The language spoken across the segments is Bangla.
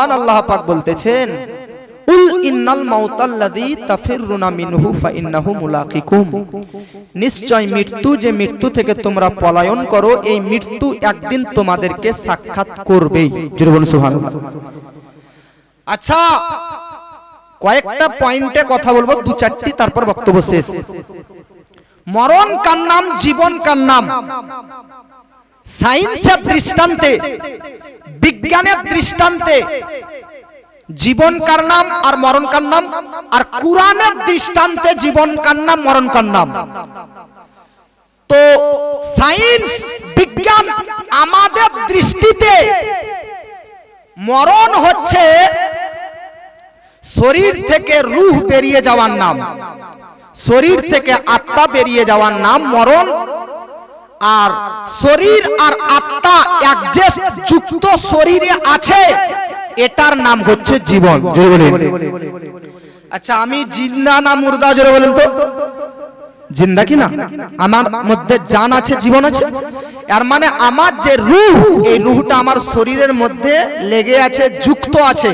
আল্লাহ পাক বলতেছেন উল ইন্নাল মাউতাল্লাযী তাফিরুনা মিনহু ফাইন্নাহু মুলাকিকুম, নিশ্চয় মৃত্যু, যে মৃত্যু থেকে তোমরা পলায়ন করো, এই মৃত্যু একদিন তোমাদেরকে সাক্ষাৎ করবেই। জোরে বলুন সুবহানাল্লাহ। আচ্ছা, কয়েকটা পয়েন্টে কথা বলবো, দু চারটি, তারপর বক্তব্য শেষ। মরণ কার নাম, জীবন কার নাম? সায়েন্সের দৃষ্টান্তে, বিজ্ঞানের দৃষ্টান্তে জীবন কার নাম আর মরণ কার নাম, আর কুরআনের দৃষ্টান্তে জীবন কার নাম, মরণ কার নাম। তো সায়েন্স বিজ্ঞান আমাদের দৃষ্টিতে মরণ হচ্ছে শরীর থেকে রূহ বেরিয়ে যাওয়ার নাম, শরীর থেকে আত্মা বেরিয়ে যাওয়ার নাম মরণ। আর শরীর আর আত্মা একজেস্ট যুক্ত শরীরে আছে, এটার নাম হচ্ছে জীবন। জোরে বলেন। আচ্ছা, আমি জিন্দা না মুর্দা? জোরে বলেন তো। জিন্দা কি না? আমার মধ্যে জান আছে, জীবন আছে। এর মানে আমার যে রূহ, এই রূহটা আমার শরীরের মধ্যে লেগে আছে, যুক্ত আছে।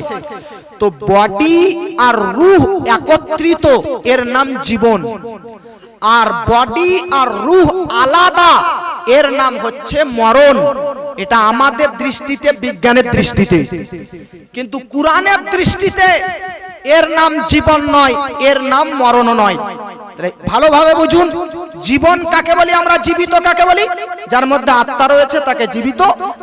তো বডি আর রূহ একত্রিত, এর নাম জীবন। আর বডি আর রূহ আলাদা, এর নাম হচ্ছে মরণ। এটা আমাদের দৃষ্টিতে, বিজ্ঞানের দৃষ্টিতে। কিন্তু কুরআনের দৃষ্টিতে এর নাম জীবন নয়, এর নাম মরণ নয়। ভালোভাবে বুঝুন, জীবন কাকে বলি আমরা, জীবিত কাকে বলি? যার মধ্যে আত্মা রয়েছে তাকে জীবিত,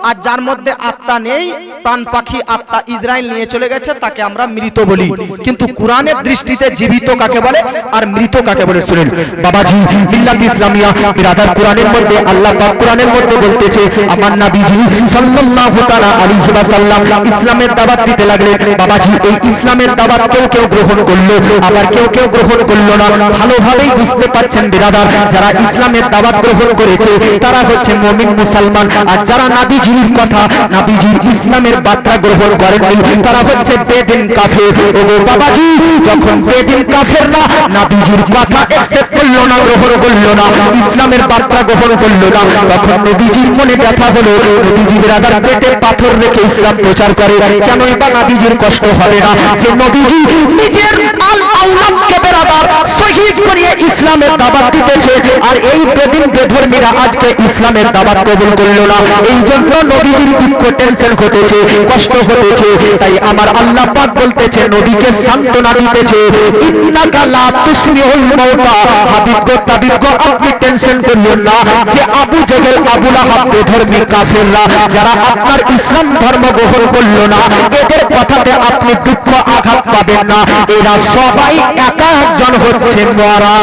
আর যার মধ্যে আত্মা নেই, প্রাণ পাখি আত্মা ইসরাইল নিয়ে চলে গেছে, তাকে আমরা মৃত বলি। কিন্তু কুরআনের দৃষ্টিতে জীবিত কাকে বলে আর মৃত কাকে বলে শুনেন বাবাজি। মিল্লাত ইসলামিয়া বিরাদার, কুরআনের মধ্যে আল্লাহ পাক কুরআনের মধ্যে বলতেছে, আমার নবীজি সাল্লাল্লাহু তাআলা আলাইহি ওয়াসাল্লাম ইসলামের দাওয়াত দিতে লাগলেন। বাবাজি, এই ইসলামের দাওয়াত কেউ কেউ গ্রহণ করলো, আবার কেউ কেউ গ্রহণ করলো না। ভালোভাবেই বুঝতে পারছেন বিরাদার, যারা ইসলামের দাওয়াত গ্রহণ করেছে তারা হচ্ছে মুমিন মুসলমান, আর যারা নবীজির কথা, নবীজির ইসলামের বার্তা গ্রহণ করেননি, তারা হচ্ছে বেদিন কাফের। ওগো বাবাজি, যখন বেদিন কাফেররা নবীজির কথা অ্যাকসেপ্ট করলো না, গ্রহণ করলো না, ইসলামের বার্তা গ্রহণ করলো না, তখন নবীজির মনে ব্যথা হলো। নবীজি বিরাদার পেটে পাথর রেখে ইসলাম প্রচার করে। কেনই বা নবীজির কষ্ট হবে না, যে নবীজি নিজের আল আওলাদকে বিরাদার শহীদ করিয়ে ইসলামের দাওয়াত দিতেছে, আর এই বেদিন বেধর্মীরা আজকে ইসলামের দাওয়াত কবুল করলো না। এই জন্য নবীজির দুঃখ, টেনশন ঘটেছে, কষ্ট হতেছে। তাই আমার আল্লাহ পাক বলতেছে, নবীকে সান্ত্বনা দিতেছে, ইন্নাকা লা তুসমিউল মাউতা, হাবিব গো, তাবিব গো, আপনি টেনশন করিয়েন না, যে আবু জেহেল, আবু লাহাব, বেধর্মী কাফেররা যারা আপনার ইসলাম ধর্ম গ্রহণ করলো না, এদের কথাতে আপনি দুঃখ আঘাত পাবেন না। এরা সবাই একা একজন হচ্ছে মরা।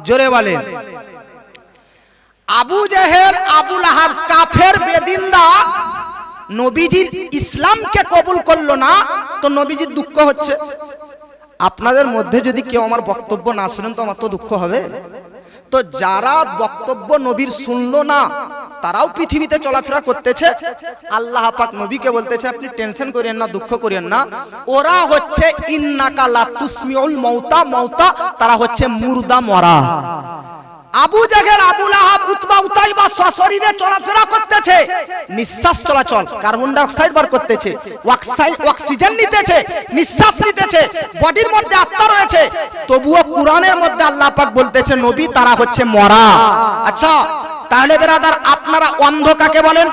জোরে বলেন। আবু জেহেল, আবু লাহাব, কাফের বেদিনরা নবীজির ইসলামকে কবুল করলো না, তো নবীজির দুঃখ হচ্ছে। আপনাদের মধ্যে যদি কেউ আমার বক্তব্য না শুনেন, তো আমার তো দুঃখ হবে। তো যারা বক্তব্য নবীর শুনলো না, তারাও পৃথিবীতে চলাফেরা করতেছে। আল্লাহ পাক নবীকে বলতেছে, আপনি টেনশন করিয়েন না, দুঃখ করিয়েন না। ওরা হচ্ছে ইন্নাকা লা তুসমিউল মাউতা, মাউতা, তারা হচ্ছে মুর্দা, মরা। আবু জেহেল, আবু লাহাব, উতবা, উতাইবা সশরীরে চলাফেরা করতেছে, নিঃশ্বাস চলাচল, কার্বন ডাই অক্সাইড বার করতেছে, অক্সিজেন নিতেছে, নিঃশ্বাস নিতেছে, বডির মধ্যে আত্মা রয়েছে, তবুও কুরআনের মধ্যে আল্লাহ পাক বলতেছে নবী তারা হচ্ছে মরা। আচ্ছা, তাহলে বেরাদার, আপনারা অন্ধ কাকে বলেন,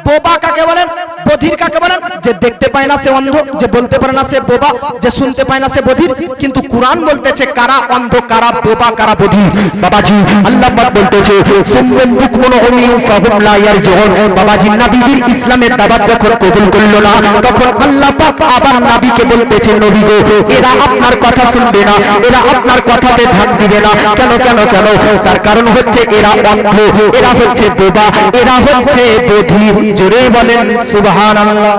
বোবা কাকে বলেন, বধির কাকে বলেন? যে দেখতে পায় না সে অন্ধ, যে বলতে পারে না সে বোবা, যে শুনতে পায় না সে বধির। কিন্তু কুরআন বলতেছে কারা অন্ধ, কারা বোবা, কারা বধির। বাবাজি, আল্লাহ পাক বলতেছে, সুম্মুন বুকমুন উমিয়ুন ফাহুম লা ইয়ারজিউন। বাবাজি, নবীজির ইসলামের দাওয়াত যখন কবুল করলো না, তখন আল্লাহ পাক আবার নবীকে বলতেছে, নবী গো, এরা আপনার কথা শুনবে না, এরা আপনার কথাতে ধ্যান দিবে না। কেন কেন কেন? তার কারণ হচ্ছে এরা অন্ধ, এরা হচ্ছে বোবা, এরা হচ্ছে বধির। জোরে বলেন সুবহানাল্লাহ।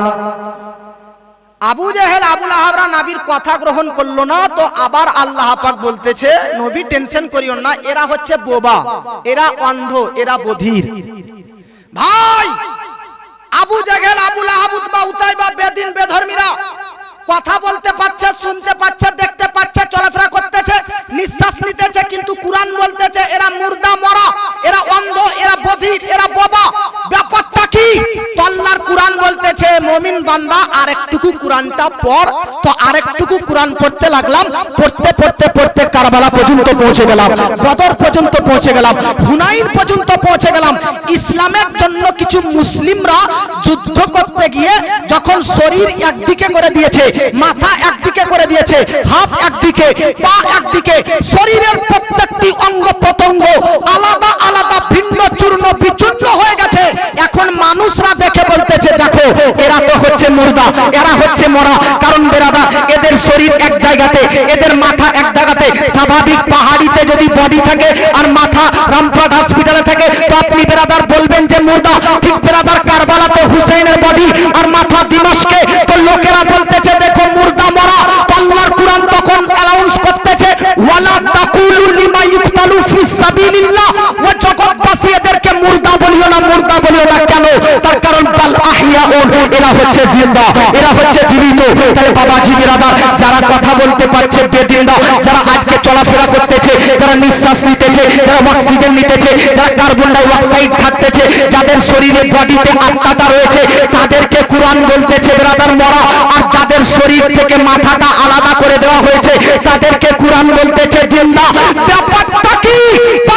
আবু জেহেল, আবু লাহাবরা নবীর কথা গ্রহণ করলো না, তো আবার আল্লাহ পাক বলতেছে, নবী টেনশন করিও না, এরা হচ্ছে বোবা, এরা অন্ধ, এরা বধির। ভাই, আবু জেহেল, আবু লাহাব, উতবা, উতাইবা, বেদিন বেধর্মীরা কথা বলতে পারছে, শুনতে পাচ্ছে, দেখতে পাচ্ছে, চলাফেরা করতেছে, নিঃশ্বাস নিতেছে, কিন্তু কুরআন বলতেছে এরা মুর্দা, মরা, এরা অন্ধ, এরা বধির, এরা বোবা। ব্যাপারটা কি? তো আল্লাহর কুরআন বলতে বলতেছে মুমিন বান্দা আরেকটুকু কোরআনটা পড়। তো আরেকটুকু কোরআন পড়তে লাগলাম, পড়তে পড়তে পড়তে কারবালা পর্যন্ত পৌঁছে গেলাম, বদর পর্যন্ত পৌঁছে গেলাম, হুনাইন পর্যন্ত পৌঁছে গেলাম। ইসলামের জন্য কিছু মুসলিমরা যুদ্ধ করতে গিয়ে যখন শরীর একদিকে করে দিয়েছে, মাথা একদিকে করে দিয়েছে, হাত একদিকে, পা একদিকে, শরীরের প্রত্যেকটি অঙ্গ প্রত্যঙ্গ আলাদা আলাদা ভিন্ন চূর্ণ বিচূর্ণ হয়ে গেছে। এখন মানুষরা দেখে বলতেছে দেখো এরা তো হচ্ছে মুর্দা, এরা হচ্ছে মরা। কারণ বেরাদার এদের শরীর এক জায়গাতে, এদের মাথা এক জায়গাতে। স্বাভাবিক পাহাড়িতে যদি বডি থাকে আর মাথা রামপুরহাট হসপিটালে থাকে তো আপনি বেরাদার বলবেন যে মুর্দা। ঠিক বেরাদার কারবালাতে হুসেনের বডি আর মাথা দিমাশকে, তো লোকেরা বলতেছে দেখো মুর্দা মরা। আল্লাহর কুরআন তখন অ্যানাউন্স করতেছে ওয়ালা তাকুলু লিমা ইউকতালু ফি সাবিলিল্লাহ, ও জগৎবাসী এদেরকে মুর্দা বলিও না, মুর্দা বলিও না। কেন? তার কারণ বাল আহিয়াউন, এরা হচ্ছে জিন্দা, এরা হচ্ছে জীবিত। তাহলে বাবাজি বিরাদার যারা কথা বলতে পারছে বেদিনরা, যারা আজকে চলাফেরা করতেছে, যারা নিঃশ্বাস নিতেছে, যারা অক্সিজেন নিতেছে, যারা কার্বন ডাই অক্সাইড ছাড়তেছে, যাদের শরীরে বডিতে আত্মাটা রয়েছে তাদেরকে কুরআন বলতেছে বেরাদার মরা। আর যাদের শরীর থেকে মাথাটা আলাদা করে দেওয়া হয়েছে তাদেরকে কুরআন বলতেছে জিন্দা। ব্যাপারটা কি?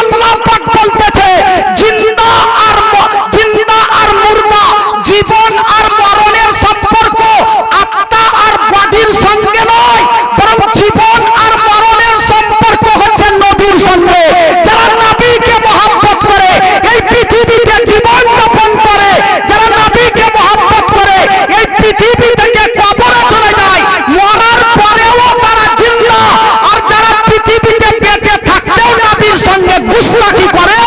আল্লাহ পাক বলতেছে জিন্দা আর মুর্দা, জীবন আর মরণের সম্পর্ক আত্মা আর বডির সঙ্গে নয়, বরং জীবন আর মরণের সম্পর্ক হচ্ছে নবীর সঙ্গে। যারা নবীকে মহব্বত করে এই পৃথিবীতে জীবন যাপন করে, যারা নবীকে মহব্বত করে এই পৃথিবী থেকে কবরে চলে যায়, মরার পরেও তারা জিন্দা। আর যারা পৃথিবীতে বেঁচে থাকতেও নবীর সঙ্গে গুস্তাখি করে,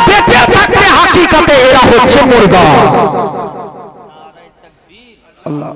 বেঁচে থাকতে হাকিকাতে এরা হচ্ছে মুর্দা। আল্লাহ